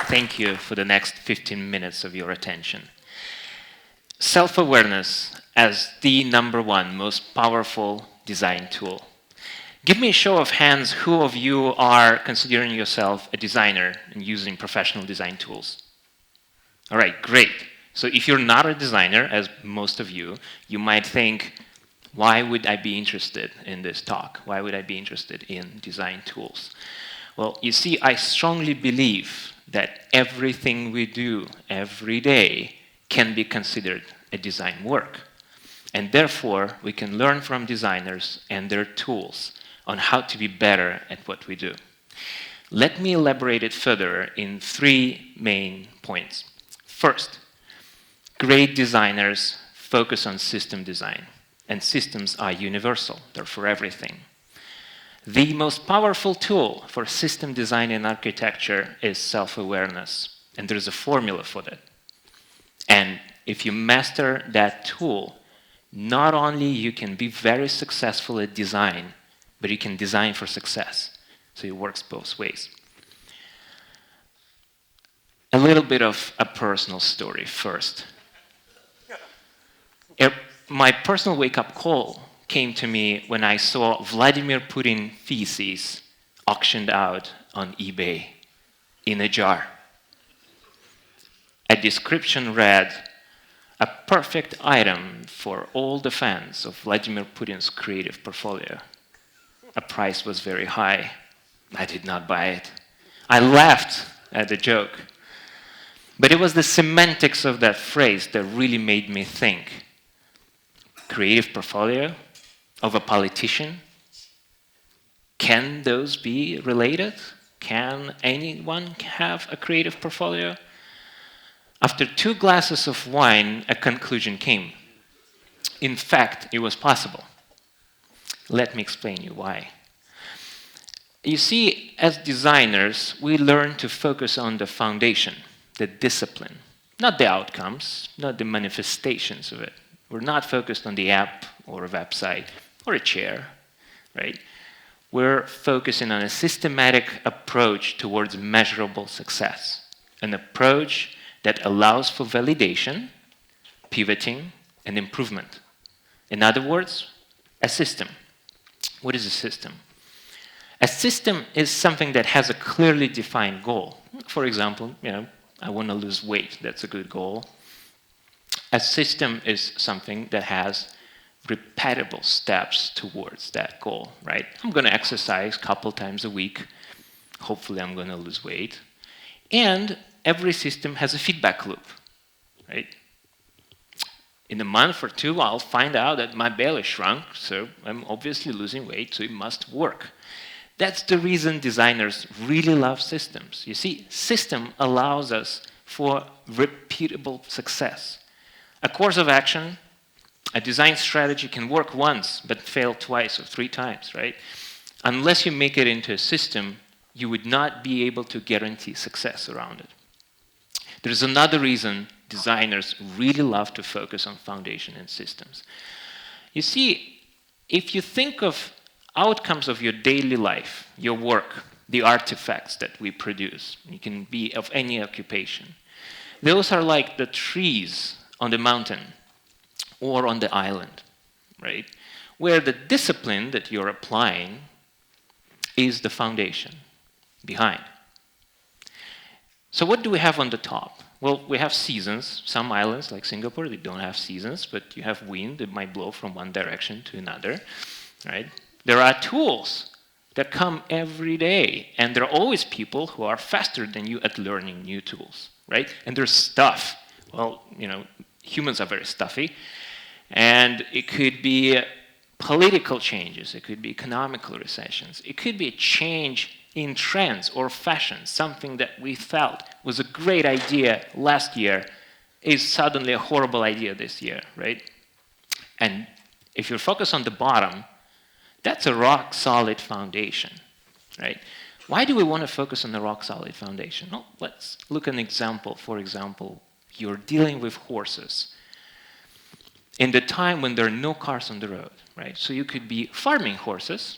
thank you for the next 15 minutes of your attention. Self-awareness as the #1 most powerful design tool. Give me a show of hands who of you are considering yourself a designer and using professional design tools. All right, great. So if you're not a designer, as most of you, you might think, why would I be interested in this talk? Why would I be interested in design tools? Well, you see, I strongly believe that everything we do every day can be considered a design work. And therefore, we can learn from designers and their tools on how to be better at what we do. Let me elaborate it further in 3 main points. First, great designers focus on system design, and systems are universal. They're for everything. The most powerful tool for system design and architecture is self-awareness, and there's a formula for that. And if you master that tool, not only you can be very successful at design, but you can design for success. So it works both ways. A little bit of a personal story first. My personal wake-up call came to me when I saw Vladimir Putin feces auctioned out on eBay in a jar. A description read, "A perfect item for all the fans of Vladimir Putin's creative portfolio." A price was very high. I did not buy it. I laughed at the joke. But it was the semantics of that phrase that really made me think. Creative portfolio of a politician? Can those be related? Can anyone have a creative portfolio? After 2 glasses of wine, a conclusion came. In fact, it was possible. Let me explain you why. You see, as designers, we learn to focus on the foundation, the discipline, not the outcomes, not the manifestations of it. We're not focused on the app or a website or a chair, right? We're focusing on a systematic approach towards measurable success, an approach that allows for validation, pivoting, and improvement. In other words, a system. What is a system? A system is something that has a clearly defined goal. For example, I want to lose weight. That's a good goal. A system is something that has repeatable steps towards that goal, right? I'm going to exercise a couple times a week. Hopefully, I'm going to lose weight. And every system has a feedback loop, right? In a month or 2, I'll find out that my belly shrunk, so I'm obviously losing weight, so it must work. That's the reason designers really love systems. You see, system allows us for repeatable success. A course of action, a design strategy can work once, but fail twice or 3 times, right? Unless you make it into a system, you would not be able to guarantee success around it. There's another reason designers really love to focus on foundation and systems. You see, if you think of outcomes of your daily life, your work, the artifacts that we produce, it can be of any occupation, those are like the trees on the mountain or on the island, right? Where the discipline that you're applying is the foundation behind. So what do we have on the top? Well, we have seasons. Some islands, like Singapore, they don't have seasons, but you have wind that might blow from one direction to another, right? There are tools that come every day, and there are always people who are faster than you at learning new tools, right? And there's stuff. Well, humans are very stuffy, and it could be political changes, it could be economical recessions, it could be a change in trends or fashion. Something that we felt was a great idea last year is suddenly a horrible idea this year, right? And if you're focused on the bottom, that's a rock-solid foundation, right? Why do we want to focus on the rock-solid foundation? Well, let's look at an example. For example, you're dealing with horses in the time when there are no cars on the road, right? So you could be farming horses,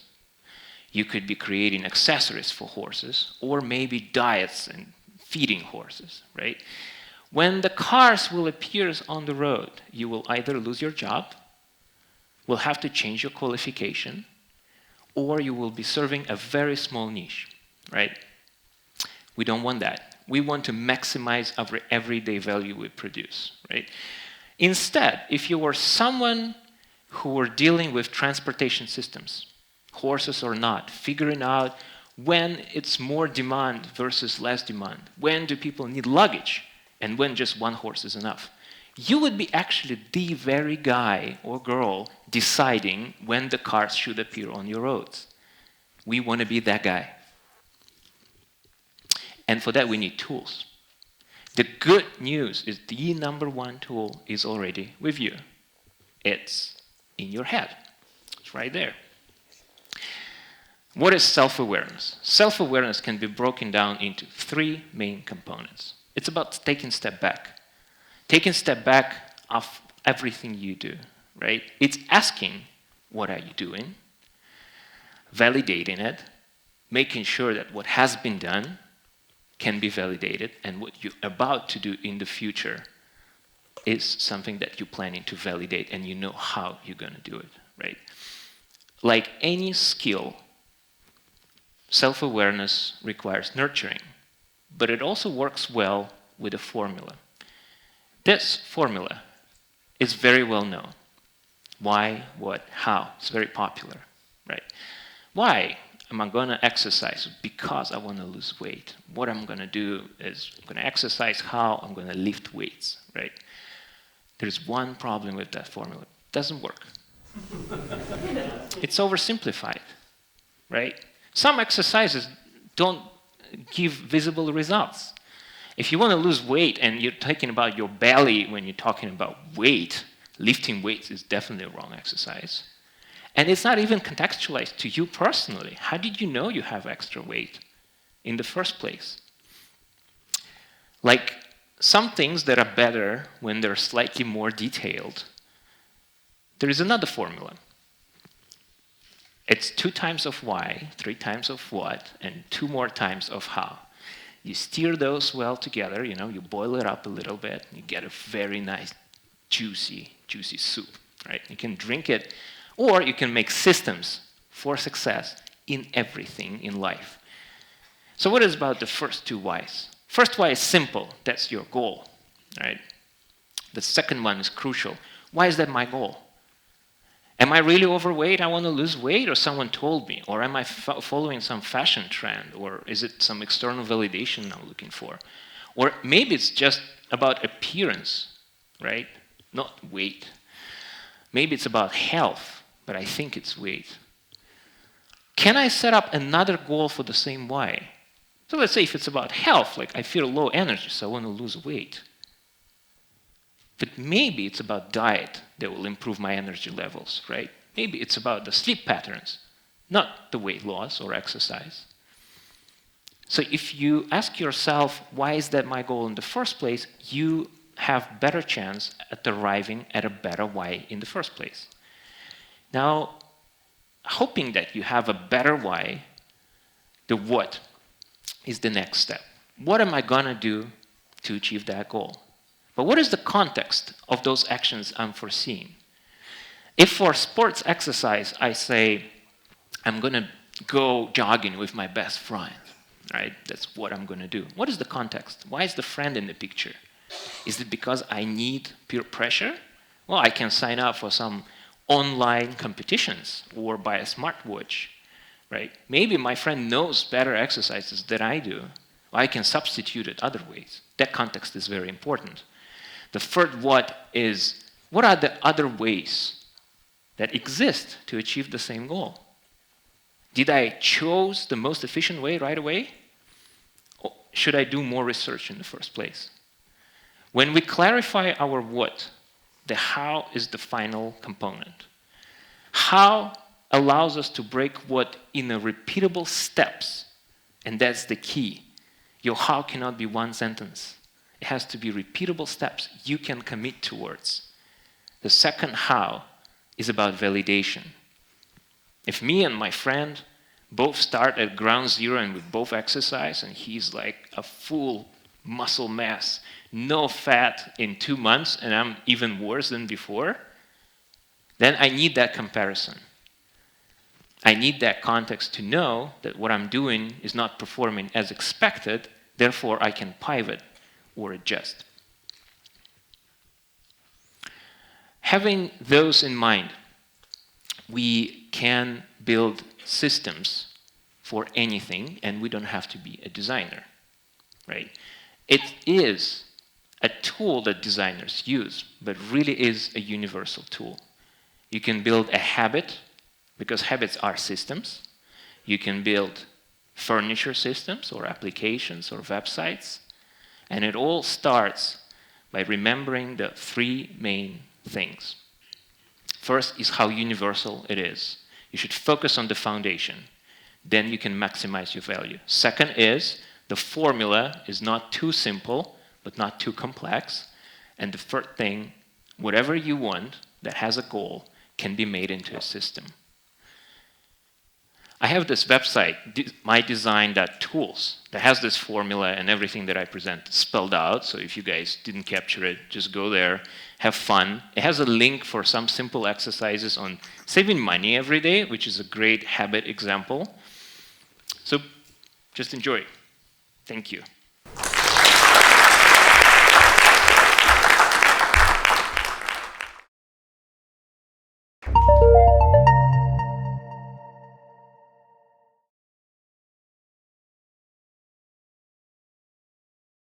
you could be creating accessories for horses, or maybe diets and feeding horses, right? When the cars will appear on the road, you will either lose your job, will have to change your qualification, or you will be serving a very small niche, right? We don't want that. We want to maximize our everyday value we produce, right? Instead, if you were someone who were dealing with transportation systems, horses or not, figuring out when it's more demand versus less demand, when do people need luggage, and when just one horse is enough, you would be actually the very guy or girl deciding when the cars should appear on your roads. We want to be that guy. And for that, we need tools. The good news is the number one tool is already with you. It's in your head. It's right there. What is self-awareness? Self-awareness can be broken down into three main components. It's about taking a step back. Taking a step back of everything you do, right? It's asking, what are you doing? Validating it, making sure that what has been done can be validated, and what you're about to do in the future is something that you're planning to validate, and you know how you're going to do it, right? Like any skill, self-awareness requires nurturing, but it also works well with a formula. This formula is very well known. Why, what, how. It's very popular, right? Why am I going to exercise? Because I want to lose weight. What I'm going to do is I'm going to exercise. How? I'm going to lift weights, right? There's one problem with that formula. It doesn't work. It's oversimplified, right? Some exercises don't give visible results. If you want to lose weight and you're talking about your belly when you're talking about weight, lifting weights is definitely a wrong exercise. And it's not even contextualized to you personally. How did you know you have extra weight in the first place? Like some things that are better when they're slightly more detailed, there is another formula. It's 2 times of why, 3 times of what, and 2 more times of how. You steer those well together, you boil it up a little bit, and you get a very nice, juicy soup, right? You can drink it, or you can make systems for success in everything in life. So what is about the first 2 whys? First why is simple, that's your goal, right? The second one is crucial. Why is that my goal? Am I really overweight? I want to lose weight, or someone told me? Or am I following some fashion trend? Or is it some external validation I'm looking for? Or maybe it's just about appearance, right? Not weight. Maybe it's about health, but I think it's weight. Can I set up another goal for the same why? So let's say if it's about health, like I feel low energy, so I want to lose weight. But maybe it's about diet that will improve my energy levels, right? Maybe it's about the sleep patterns, not the weight loss or exercise. So if you ask yourself, why is that my goal in the first place, you have better chance at arriving at a better why in the first place. Now, hoping that you have a better why, the what is the next step. What am I gonna do to achieve that goal? But what is the context of those actions I'm foreseeing? If for sports exercise, I say, I'm gonna go jogging with my best friend, right? That's what I'm gonna do. What is the context? Why is the friend in the picture? Is it because I need peer pressure? Well, I can sign up for some online competitions or buy a smartwatch, right? Maybe my friend knows better exercises than I do. I can substitute it other ways. That context is very important. The third what is, what are the other ways that exist to achieve the same goal? Did I choose the most efficient way right away? Or should I do more research in the first place? When we clarify our what, the how is the final component. How allows us to break what in a repeatable steps, and that's the key. Your how cannot be one sentence. It has to be repeatable steps you can commit towards. The second how is about validation. If me and my friend both start at ground zero and we both exercise, and he's like a full muscle mass, no fat in 2 months, and I'm even worse than before, then I need that comparison. I need that context to know that what I'm doing is not performing as expected, therefore I can pivot or adjust. Having those in mind, we can build systems for anything, and we don't have to be a designer, right? It is a tool that designers use, but really is a universal tool. You can build a habit, because habits are systems. You can build furniture systems or applications or websites, and it all starts by remembering the 3 main things. First is how universal it is. You should focus on the foundation. Then you can maximize your value. Second is the formula is not too simple, but not too complex. And the third thing, whatever you want that has a goal can be made into a system. I have this website, mydesign.tools, that has this formula and everything that I present spelled out. So if you guys didn't capture it, just go there, have fun. It has a link for some simple exercises on saving money every day, which is a great habit example. So just enjoy. Thank you.